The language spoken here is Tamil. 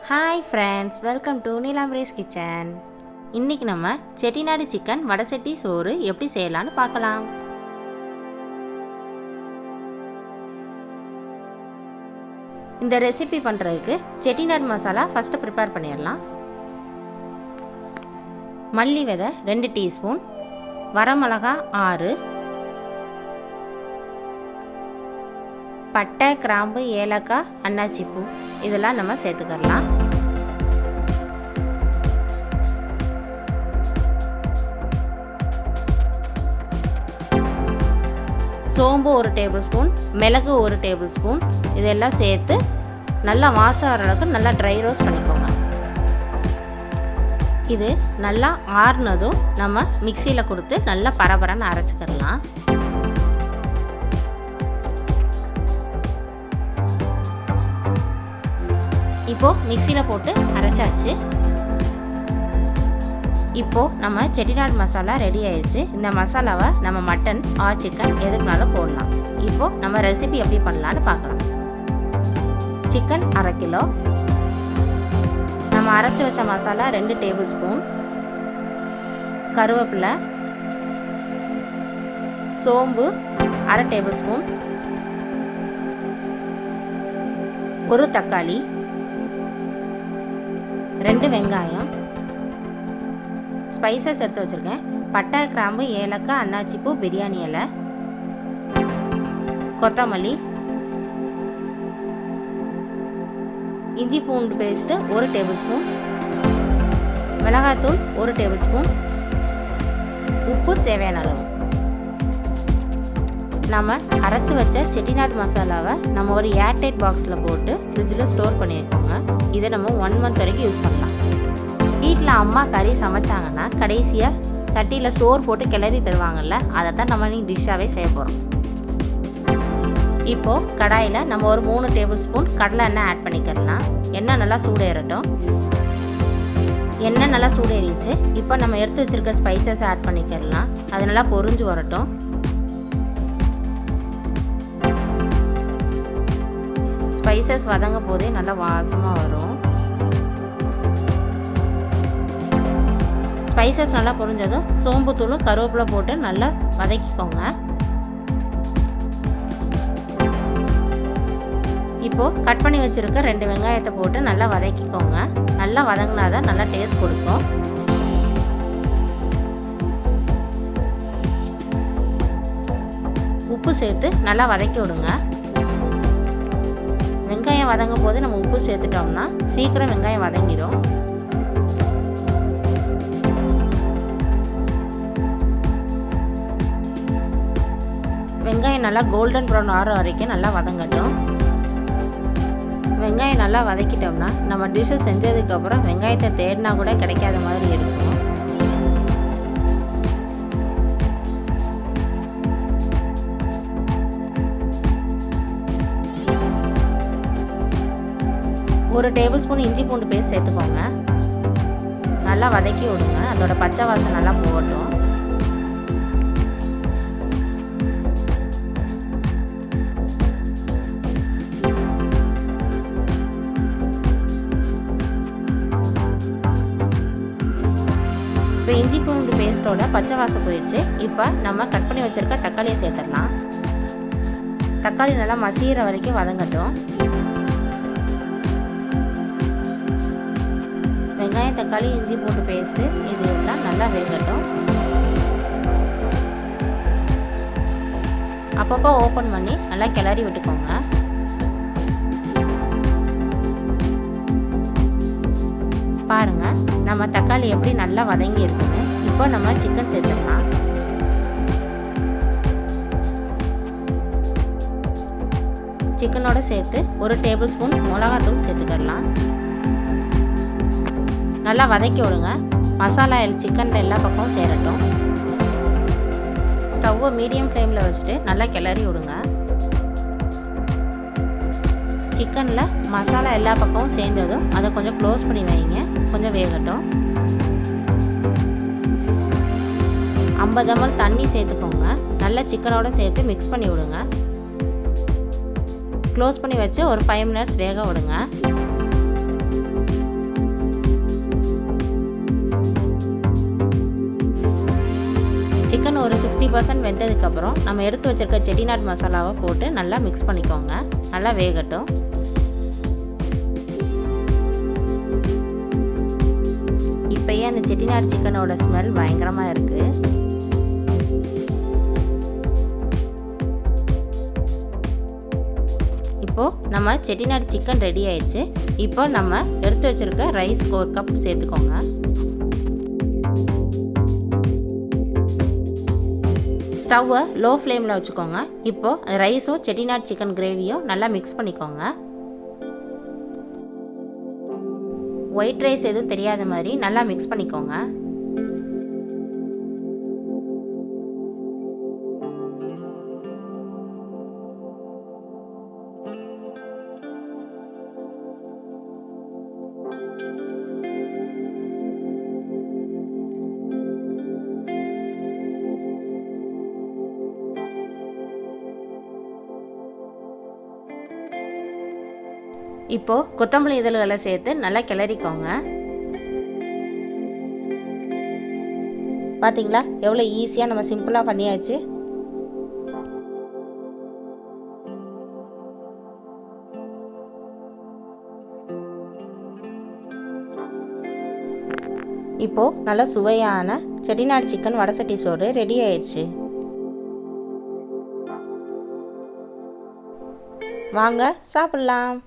Hi friends, welcome to Nilamre's Kitchen. இன்னைக்கு நம்ம செட்டிநாடு சிக்கன் வடசட்டி சோறு எப்படி செய்யலாம்னு பார்க்கலாம். இந்த ரெசிபி பண்றதுக்கு செட்டிநாடு மசாலா ஃபர்ஸ்ட் ப்ரிப்பேர் பண்ணிடலாம். மல்லி விதை 2 டீஸ்பூன், வரமிளகாய் 6, பட்டை, கிராம்பு, ஏலக்காய், அன்னாச்சி பூ இதெல்லாம் நம்ம சேர்த்துக்கலாம். சோம்பு 1 டேபிள் ஸ்பூன், மிளகு 1 டேபிள் ஸ்பூன் இதெல்லாம் சேர்த்து நல்லா வாசம் வர அளவுக்கு நல்லா ட்ரை ரோஸ்ட் பண்ணிக்கோங்க. இது நல்லா ஆறுனதும் நம்ம மிக்சியில் கொடுத்து நல்லா பரபரன்னு அரைச்சிக்கலாம். இப்போது மிக்சியில் போட்டு அரைச்சாச்சு. இப்போது நம்ம செட்டிநாடு மசாலா ரெடி ஆயிடுச்சு. இந்த மசாலாவை நம்ம மட்டன் ஆர் சிக்கன் எதுக்குனாலும் போடலாம். இப்போது நம்ம ரெசிபி எப்படி பண்ணலான்னு பார்க்கலாம். சிக்கன் 1/2 கிலோ, நம்ம அரைச்சி வச்ச மசாலா 2 டேபிள் ஸ்பூன், கருவேப்பிலை, சோம்பு 1/2 டேபிள் ஸ்பூன், 1 தக்காளி, 2 வெங்காயம், ஸ்பைசஸ் எடுத்து வச்சுருக்கேன். பட்டை, கிராம்பு, ஏலக்காய், அன்னாச்சி பூ, பிரியாணி இலை, கொத்தமல்லி, இஞ்சி பூண்டு பேஸ்ட்டு 1 டேபிள் ஸ்பூன், மிளகாய்த்தூள் 1 டேபிள் ஸ்பூன், உப்பு தேவையான அளவு. நம்ம அரைச்சி வச்ச செட்டிநாடு மசாலாவை நம்ம ஒரு ஏர்டைட் பாக்ஸில் போட்டு ஃப்ரிட்ஜில் ஸ்டோர் பண்ணியிருக்கோங்க. இதை நம்ம 1 மந்த் வரைக்கும் யூஸ் பண்ணலாம். வீட்டில் அம்மா கறி சமைச்சாங்கன்னா கடைசியாக சட்டியில் சோறு போட்டு கிளறி தருவாங்கள்ல, அதை தான் நம்ம நீங்கள் டிஷ்ஷாகவே செய்ய போகிறோம். இப்போது கடாயில் நம்ம ஒரு 3 டேபிள் ஸ்பூன் கடலை எண்ணெய் ஆட் பண்ணிக்கிறலாம். எண்ணெய் நல்லா சூடேறட்டும். எண்ணெய் நல்லா சூடேறிச்சு. இப்போ நம்ம எடுத்து வச்சுருக்க ஸ்பைசஸ் ஆட் பண்ணிக்கிறலாம். அது நல்லா பொரிஞ்சு வரட்டும். ஸ்பைசஸ் வதங்க போதே நல்லா வாசமாக வரும். ஸ்பைசஸ் நல்லா பொரிஞ்சதும் சோம்பு தூளும் கருவேப்பிலை போட்டு நல்லா வதக்கிக்கோங்க. இப்போது கட் பண்ணி வச்சுருக்க 2 வெங்காயத்தை போட்டு நல்லா வதக்கிக்கோங்க. நல்லா வதங்கினாதான் நல்லா டேஸ்ட் கொடுக்கும். உப்பு சேர்த்து நல்லா வதக்கி விடுங்க. வெங்காயம் வதங்கும் போது நம்ம உப்பு சேர்த்துட்டோம்னா சீக்கிரம் வெங்காயம் வதங்கிடும். வெங்காயம் நல்லா கோல்டன் ப்ரௌன் ஆற வரைக்கும் நல்லா வதங்கட்டும். வெங்காயம் நல்லா வதக்கிட்டோம்னா நம்ம டிஷ்ஷை செஞ்சதுக்கப்புறம் வெங்காயத்தை தேடினா கூட கிடைக்காத மாதிரி இருக்கும். ஒரு டேபிள் ஸ்பூன் இஞ்சி பூண்டு பேஸ்ட் சேர்த்துக்கோங்க. நல்லா வதக்கி விடுங்க. அதோட பச்சை வாசம் நல்லா போகட்டும். இப்போ இஞ்சி பூண்டு பேஸ்ட்டோட பச்சை வாசம் போயிடுச்சு. இப்போ நம்ம கட் பண்ணி வச்சுருக்க தக்காளியை சேர்த்துடலாம். தக்காளி நல்லா மசிகிற வரைக்கும் வதங்கட்டும். வெங்காயம், தக்காளி, இஞ்சி பூண்டு பேஸ்ட்டு இது எல்லாம் நல்லா வேகட்டும். அப்பப்போ ஓப்பன் பண்ணி நல்லா கிளறி விட்டுக்கோங்க. பாருங்கள் நம்ம தக்காளி எப்படி நல்லா வதங்கி இருக்குன்னு. இப்போ நம்ம சிக்கன் சேர்த்துக்கலாம். சிக்கனோட சேர்த்து 1 டேபிள் ஸ்பூன் மிளகாத்தூள் சேர்த்துக்கலாம். நல்லா வதக்கி விடுங்க. மசாலா சிக்கனில் எல்லா பக்கமும் சேரட்டும். ஸ்டவ்வை மீடியம் ஃப்ளேமில் வச்சுட்டு நல்லா கிளறி விடுங்க. சிக்கனில் மசாலா எல்லா பக்கமும் சேர்ந்ததும் அதை கொஞ்சம் க்ளோஸ் பண்ணி வைங்க. கொஞ்சம் வேகட்டும். 50 ml தண்ணி சேர்த்துக்கோங்க. நல்லா சிக்கனோட சேர்த்து மிக்ஸ் பண்ணி விடுங்க. க்ளோஸ் பண்ணி வச்சு ஒரு 5 minutes வேக விடுங்க. 50% வெந்ததுக்கப்புறம் நம்ம எடுத்து வச்சுருக்க செட்டிநாடு மசாலாவை போட்டு நல்லா மிக்ஸ் பண்ணிக்கோங்க. நல்லா வேகட்டும். இப்போயே அந்த செட்டிநாடு சிக்கனோட ஸ்மெல் பயங்கரமாக இருக்குது. இப்போது நம்ம செட்டிநாடு சிக்கன் ரெடி ஆயிடுச்சு. இப்போ நம்ம எடுத்து வச்சுருக்க ரைஸ் 1 கப் சேர்த்துக்கோங்க. ஸ்டவ்வை லோ ஃப்ளேமில் வச்சுக்கோங்க. இப்போது ரைஸும் செட்டிநாடு சிக்கன் கிரேவியும் நல்லா மிக்ஸ் பண்ணிக்கோங்க. ஒயிட் ரைஸ் எதுவும் தெரியாத மாதிரி நல்லா மிக்ஸ் பண்ணிக்கோங்க. இப்போது கொத்தமல்லி இதழ்களை சேர்த்து நல்லா கிளறிக்கோங்க. பார்த்தீங்களா எவ்வளோ ஈஸியாக நம்ம சிம்பிளாக பண்ணியாச்சு. இப்போது நல்லா சுவையான செட்டிநாடு சிக்கன் வடசட்டி சோறு ரெடி ஆயிடுச்சு. வாங்க சாப்பிட்லாம்.